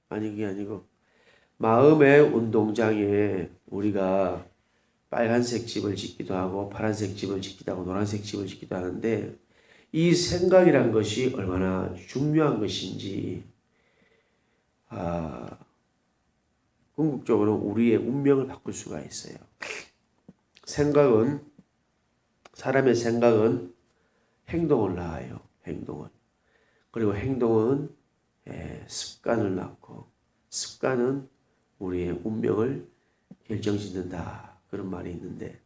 아니, 그게 아니고 마음의 운동장에 우리가 빨간색 집을 짓기도 하고 파란색 집을 짓기도 하고 노란색 집을 짓기도 하는데 이 생각이란 것이 얼마나 중요한 것인지 궁극적으로 우리의 운명을 바꿀 수가 있어요. 사람의 생각은 행동을 낳아요. 행동을. 그리고 행동은 습관을 낳고 습관은 우리의 운명을 결정짓는다. 그런 말이 있는데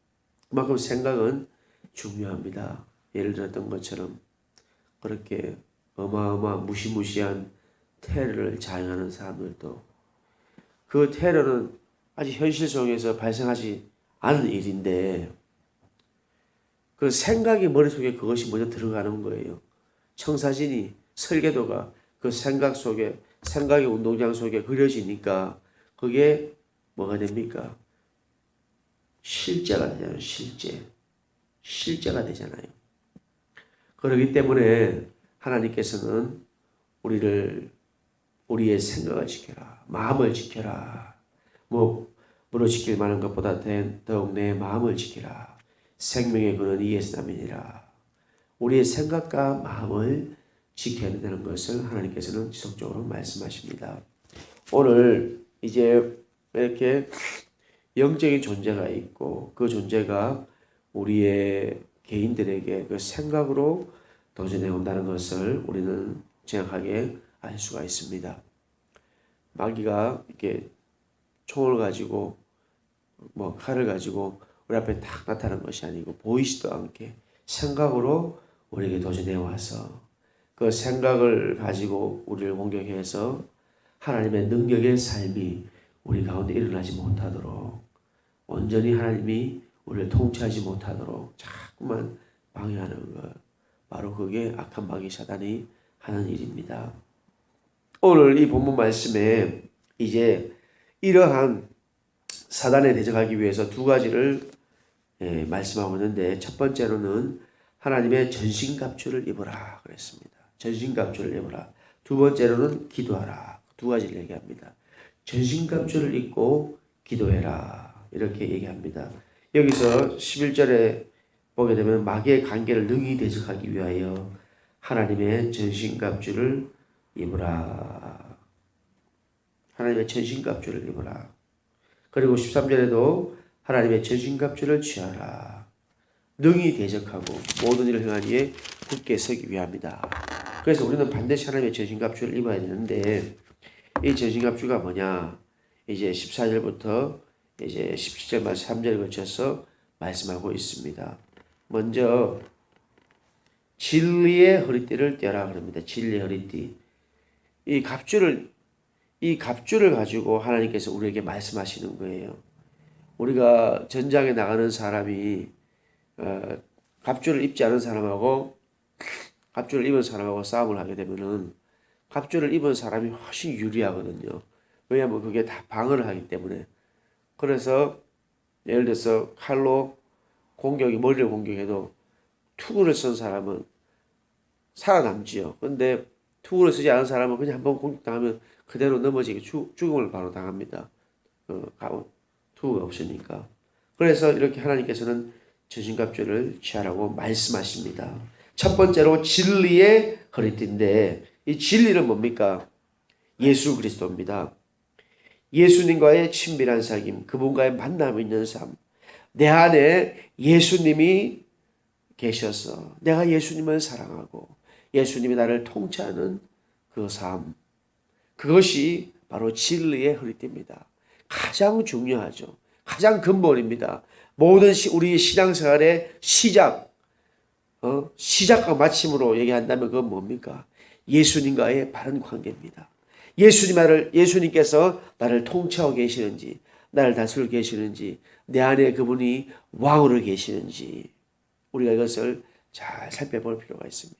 그만큼 생각은 중요합니다. 예를 들었던 것처럼 그렇게 어마어마한 무시무시한 테러를 자행하는 사람들도 그 테러는 아직 현실 속에서 발생하지 않은 일인데 그 생각이 머릿속에 그것이 먼저 들어가는 거예요. 청사진이 설계도가 그 생각 속에 생각의 운동장 속에 그려지니까 그게 뭐가 됩니까? 실제가 되잖아요. 실제가 되잖아요. 그렇기 때문에 하나님께서는 우리의 생각을 지켜라. 마음을 지켜라. 무로 지킬 만한 것보다 더욱 내 마음을 지키라. 생명의 근원 이에서 남이니라. 우리의 생각과 마음을 지켜야 된다는 것을 하나님께서는 지속적으로 말씀하십니다. 오늘 이제 이렇게 영적인 존재가 있고 그 존재가 우리의 개인들에게 그 생각으로 도전해 온다는 것을 우리는 정확하게 알 수가 있습니다. 마귀가 이렇게 총을 가지고 칼을 가지고 우리 앞에 딱 나타난 것이 아니고 보이지도 않게 생각으로 우리에게 도전해 와서 그 생각을 가지고 우리를 공격해서 하나님의 능력의 삶이 우리 가운데 일어나지 못하도록 온전히 하나님이 우리를 통치하지 못하도록 자꾸만 방해하는 것, 바로 그게 악한 마귀 사단이 하는 일입니다. 오늘 이 본문 말씀에 이제 이러한 사단에 대적하기 위해서 두 가지를 말씀하고 있는데 첫 번째로는 하나님의 전신갑주를 입으라 그랬습니다. 전신갑주를 입으라. 두 번째로는 기도하라. 두 가지를 얘기합니다. 전신갑주를 입고 기도해라. 이렇게 얘기합니다. 여기서 11절에 보게 되면 마귀의 관계를 능히 대적하기 위하여 하나님의 전신갑주를 입으라. 하나님의 전신갑주를 입으라. 그리고 13절에도 하나님의 전신갑주를 취하라. 능히 대적하고 모든 일을 행하기에 굳게 서기 위함이다. 그래서 우리는 반드시 하나님의 전신갑주를 입어야 되는데 이 전신갑주가 뭐냐? 이제 14절부터 이제 17절 말씀 3절에 거쳐서 말씀하고 있습니다. 먼저 진리의 허리띠를 떼라 그럽니다. 진리의 허리띠. 이 갑주를 가지고 하나님께서 우리에게 말씀하시는 거예요. 우리가 전장에 나가는 사람이 갑주를 입지 않은 사람하고 갑주를 입은 사람하고 싸움을 하게 되면은 갑주를 입은 사람이 훨씬 유리하거든요. 왜냐하면 그게 다 방어를 하기 때문에. 그래서 예를 들어서 칼로 머리를 공격해도 투구를 쓴 사람은 살아남지요. 근데 투구를 쓰지 않은 사람은 그냥 한번 공격당하면 그대로 넘어지게 죽음을 바로 당합니다. 투구가 없으니까. 그래서 이렇게 하나님께서는 전신갑주를 취하라고 말씀하십니다. 첫 번째로 진리의 허리띠인데 이 진리는 뭡니까? 예수 그리스도입니다. 예수님과의 친밀한 사귐, 그분과의 만남이 있는 삶. 내 안에 예수님이 계셔서 내가 예수님을 사랑하고 예수님이 나를 통치하는 그 삶. 그것이 바로 진리의 허리띠입니다. 가장 중요하죠. 가장 근본입니다. 모든 우리 신앙생활의 시작과 마침으로 얘기한다면 그건 뭡니까? 예수님과의 바른 관계입니다. 예수님께서 나를 통치하고 계시는지, 나를 다스리고 계시는지, 내 안에 그분이 왕으로 계시는지, 우리가 이것을 잘 살펴볼 필요가 있습니다.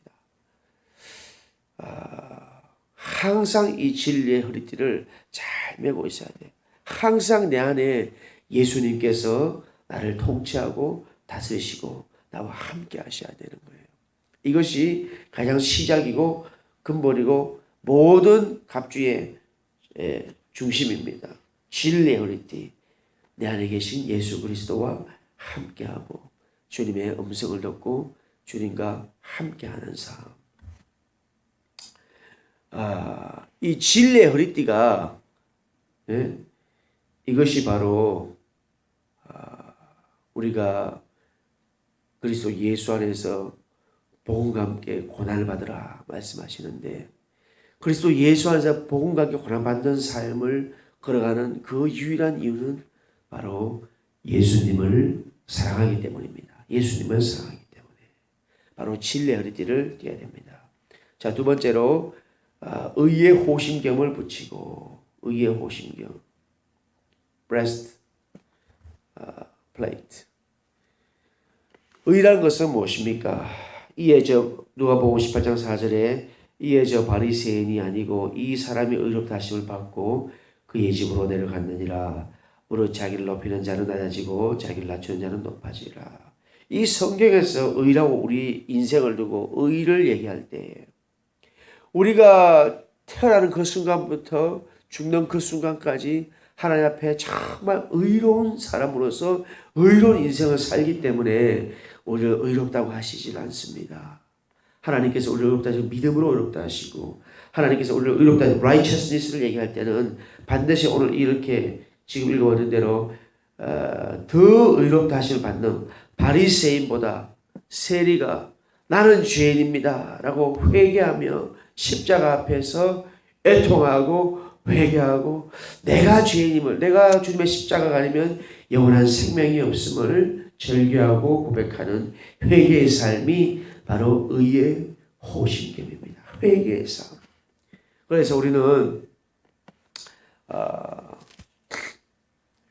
항상 이 진리의 허리띠를 잘 메고 있어야 돼요. 항상 내 안에 예수님께서 나를 통치하고 다스리시고 나와 함께 하셔야 되는 거예요. 이것이 가장 시작이고 근본이고 모든 갑주의 중심입니다. 진리의 허리띠. 내 안에 계신 예수 그리스도와 함께하고 주님의 음성을 듣고 주님과 함께하는 삶. 이 진리의 허리띠가 이것이 바로 우리가 그리스도 예수 안에서 복음과 함께 고난을 받으라 말씀하시는데 그리스도 예수 안에서 복음과 함께 고난받는 삶을 걸어가는 그 유일한 이유는 바로 예수님을 사랑하기 때문입니다. 예수님을 사랑하기 때문에 바로 진리의 허리띠를 띠어야 됩니다. 자, 두 번째로 의의 호심경을 붙이고 의의 호심경 breast plate. 의라는 것은 무엇입니까? 이에 저 누가복음 18장 4절에 이에 저 바리새인이 아니고 이 사람이 의롭다 하심을 받고 그의 집으로 내려갔느니라. 무릇 자기를 높이는 자는 낮아지고 자기를 낮추는 자는 높아지라. 이 성경에서 의라고 우리 인생을 두고 의를 얘기할 때 우리가 태어나는 그 순간부터 죽는 그 순간까지 하나님 앞에 정말 의로운 사람으로서 의로운 인생을 살기 때문에 우리를 의롭다고 하시질 않습니다. 하나님께서 우리를 의롭다 하시고 믿음으로 의롭다 하시고 하나님께서 우리를 의롭다 하시고 righteousness를 얘기할 때는 반드시 오늘 이렇게 지금 읽어보는 대로 더 의롭다 하심을 받는 바리새인보다 세리가 나는 죄인입니다 라고 회개하며 십자가 앞에서 애통하고 회개하고 내가 죄인임을 내가 주님의 십자가가 아니면 영원한 생명이 없음을 절규하고 고백하는 회개의 삶이 바로 의의 호심경입니다. 회개의 삶. 그래서 우리는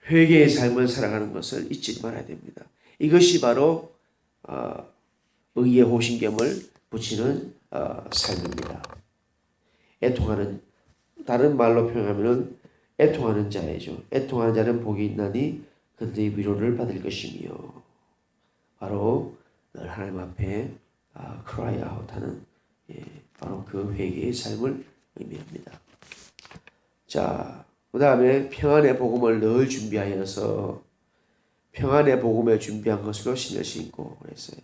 회개의 삶을 살아가는 것을 잊지 말아야 됩니다. 이것이 바로 의의 호심경을 붙이는 삶입니다. 애통하는 다른 말로 표현하면 애통하는 자이죠. 애통하는 자는 복이 있나니 그들의 위로를 받을 것이며 바로 늘 하나님 앞에 cry out 하는 바로 그 회개의 삶을 의미합니다. 자, 그 다음에 평안의 복음을 늘 준비하여서 평안의 복음에 준비한 것으로 신을 신고 그랬어요.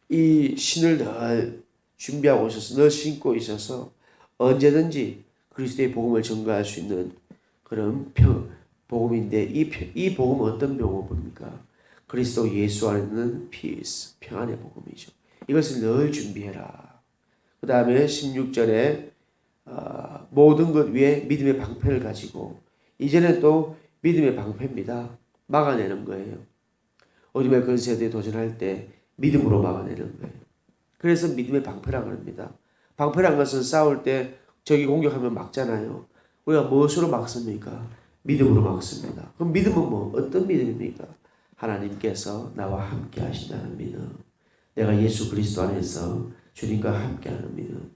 이 신을 늘 준비하고 있어서 늘 신고 있어서 언제든지 그리스도의 복음을 전가할 수 있는 그런 복음인데 이 복음은 어떤 복음입니까? 그리스도 예수 안에 있는 peace, 평안의 복음이죠. 이것을 늘 준비해라. 그 다음에 16절에 모든 것 위에 믿음의 방패를 가지고 이제는 또 믿음의 방패입니다. 막아내는 거예요. 어둠의 권세에 도전할 때 믿음으로 막아내는 거예요. 그래서 믿음의 방패라고 합니다. 방패란 것은 싸울 때 적이 공격하면 막잖아요. 우리가 무엇으로 막습니까? 믿음으로 막습니다. 그럼 믿음은 뭐 어떤 믿음입니까? 하나님께서 나와 함께 하신다는 믿음. 내가 예수 그리스도 안에서 주님과 함께 하는 믿음.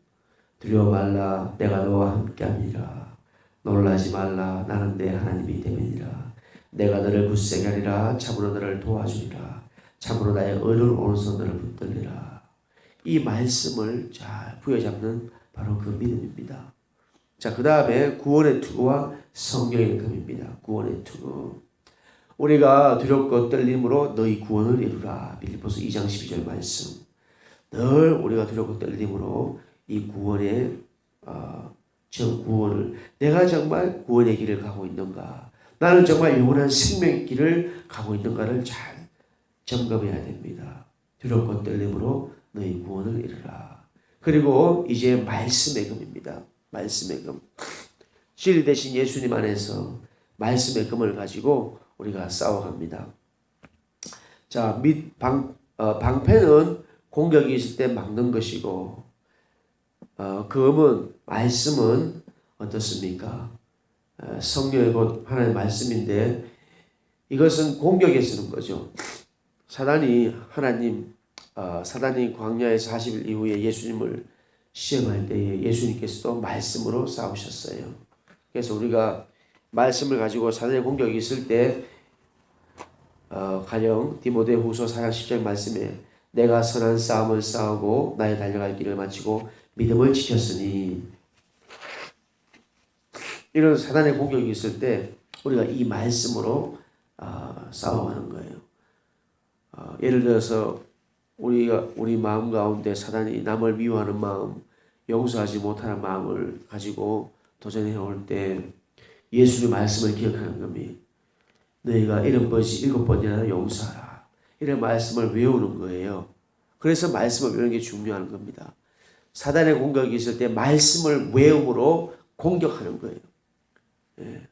두려워 말라 내가 너와 함께 함이라. 놀라지 말라 나는 내 하나님이 됨이니라. 내가 너를 굳세게 하리라. 참으로 너를 도와주리라. 참으로 나의 의로운 오른손 너를 붙들리라. 이 말씀을 잘 부여잡는 바로 그 믿음입니다. 자, 그 다음에 구원의 투구와 성경의 금입니다. 구원의 투구. 우리가 두렵고 떨림으로 너희 구원을 이루라. 빌립보서 2장 12절 말씀. 늘 우리가 두렵고 떨림으로 이 구원의 저 구원을 내가 정말 구원의 길을 가고 있는가? 나는 정말 영원한 생명의 길을 가고 있는가를 잘 점검해야 됩니다. 두렵고 떨림으로 너희 구원을 이루라. 그리고 이제 말씀의 금입니다. 말씀의 금. 진리 대신 예수님 안에서 말씀의 금을 가지고 우리가 싸워갑니다. 자, 방패는 공격이 있을 때 막는 것이고, 금은, 말씀은 어떻습니까? 성경의 곧 하나님의 말씀인데, 이것은 공격에 쓰는 거죠. 사단이 광야의 40일 이후에 예수님을 시험할 때에 예수님께서도 말씀으로 싸우셨어요. 그래서 우리가 말씀을 가지고 사단의 공격이 있을 때 가령 디모데후서 4장 10절 말씀에 내가 선한 싸움을 싸우고 나의 달려갈 길을 마치고 믿음을 지켰으니 이런 사단의 공격이 있을 때 우리가 이 말씀으로 싸움하는 거예요. 예를 들어서 우리 마음 가운데 사단이 남을 미워하는 마음, 용서하지 못하는 마음을 가지고 도전해 올 때 예수의 말씀을 기억하는 겁니다. 너희가 7번이나 용서하라. 이런 말씀을 외우는 거예요. 그래서 말씀을 외우는 게 중요한 겁니다. 사단의 공격이 있을 때 말씀을 외움으로 공격하는 거예요. 예.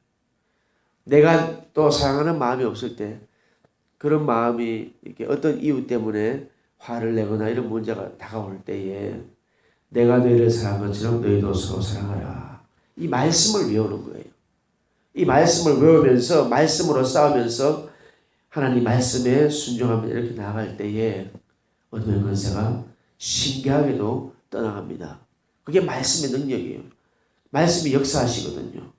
내가 또 사랑하는 마음이 없을 때 그런 마음이 이렇게 어떤 이유 때문에 화를 내거나 이런 문제가 다가올 때에 내가 너희를 사랑한 것처럼 너희도 서로 사랑하라. 이 말씀을 외우는 거예요. 이 말씀을 외우면서 말씀으로 싸우면서 하나님 말씀에 순종하며 이렇게 나아갈 때에 어둠의 권세가 신기하게도 떠나갑니다. 그게 말씀의 능력이에요. 말씀이 역사하시거든요.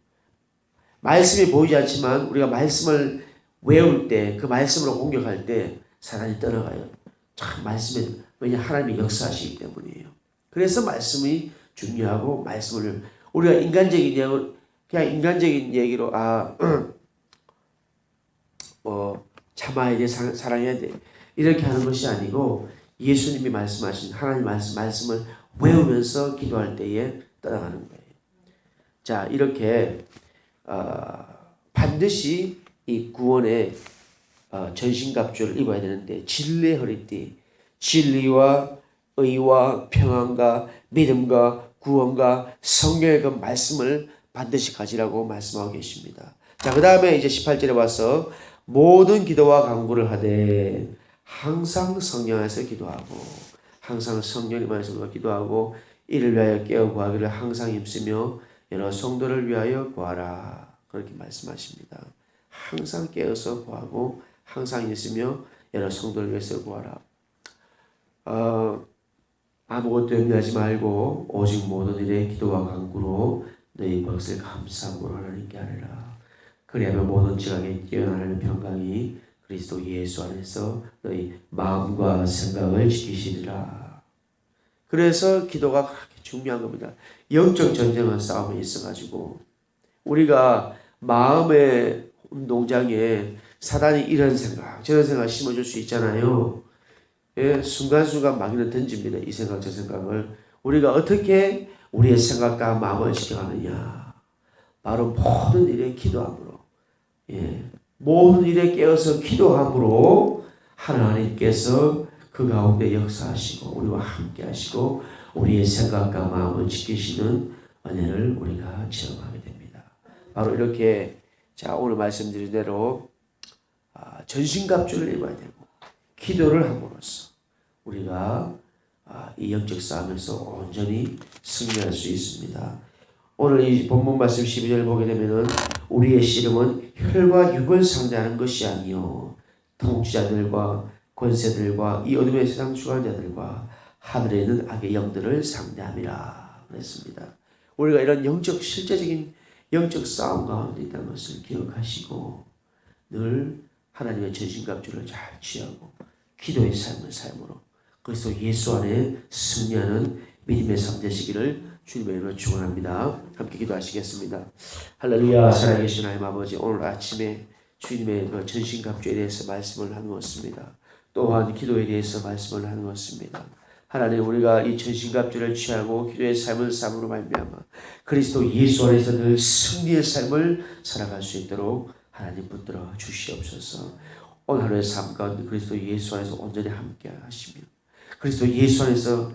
말씀이 보이지 않지만 우리가 말씀을 외울 때 그 말씀으로 공격할 때 사단이 떠나가요. 참 말씀에 왜냐 하나님이 역사하시기 때문이에요. 그래서 말씀이 중요하고 말씀을 우리가 그냥 인간적인 얘기로 참아야 돼 사랑해야 돼 이렇게 하는 것이 아니고 예수님이 말씀하신 하나님 말씀을 외우면서 기도할 때에 떠나가는 거예요. 자 이렇게 반드시 이 구원의 전신갑주를 입어야 되는데 진리의 허리띠, 진리와 의와 평안과 믿음과 구원과 성령의 그 말씀을 반드시 가지라고 말씀하고 계십니다. 자, 그 다음에 이제 18절에 와서 모든 기도와 간구를 하되 항상 성령 안에서 기도하고 항상 성령님 안에서 기도하고 이를 위하여 깨어 구하기를 항상 힘쓰며 여러 성도를 위하여 구하라. 그렇게 말씀하십니다. 항상 깨어서 구하고 항상 있으며 여러 성도를 위해서 구하라. 아무것도 염려하지 말고 오직 모든 일에 기도와 간구로 너희 것을 감사함으로 하나님께 하리라. 그리하면 모든 지각에 뛰어나는 평강이 그리스도 예수 안에서 너희 마음과 생각을 지키시리라. 그래서 기도가 그렇게 중요한 겁니다. 영적 전쟁은 싸움에 있어가지고 우리가 마음의 운동장에 사단이 이런 생각 저런 생각 심어줄 수 있잖아요. 예, 순간순간 마귀는 던집니다. 이 생각 저 생각을 우리가 어떻게 우리의 생각과 마음을 지켜가느냐. 바로 모든 일에 기도함으로 모든 일에 깨어서 기도함으로 하나님께서 그 가운데 역사하시고 우리와 함께 하시고 우리의 생각과 마음을 지키시는 은혜를 우리가 체험하게 됩니다. 바로 이렇게 자 오늘 말씀드린 대로 전신갑주를 입어야 되고 기도를 함으로써 우리가 이 영적 싸움에서 온전히 승리할 수 있습니다. 오늘 이 본문 말씀 12절 보게 되면은 우리의 씨름은 혈과 육을 상대하는 것이 아니요 통치자들과 권세들과 이 어둠의 세상 주관자들과 하늘에 있는 악의 영들을 상대함이라 그랬습니다. 우리가 이런 실제적인 영적 싸움 가운데 있다는 것을 기억하시고 늘 하나님의 전신갑주를 잘 취하고 기도의 삶을 삶으로 그래서 예수 안에 승리하는 믿음의 삶 되시기를 주님의 이름으로 축원합니다. 함께 기도하시겠습니다. 할렐루야. 살아계신 하나님 아버지 오늘 아침에 주님의 그 전신갑주에 대해서 말씀을 나누었습니다. 또한 기도에 대해서 말씀을 나누었습니다. 하나님 우리가 이 전신갑주를 취하고 기도의 삶을 삶으로 말미암아 그리스도 예수 안에서 늘 승리의 삶을 살아갈 수 있도록 하나님 붙들어 주시옵소서. 오늘 하루의 삶 가운데 그리스도 예수 안에서 온전히 함께 하시며 그리스도 예수 안에서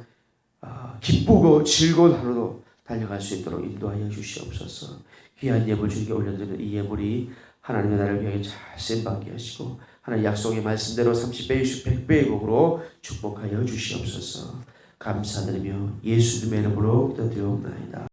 기쁘고 즐거운 하루도 달려갈 수 있도록 인도하여 주시옵소서. 귀한 예물 주님께 올려드리는 이 예물이 하나님의 나라를 위하여 잘 쓰임받게 하시고 하나님 약속의 말씀대로 30배, 60배, 100배의 복으로 축복하여 주시옵소서. 감사드리며 예수님의 이름으로 기도드리옵나이다.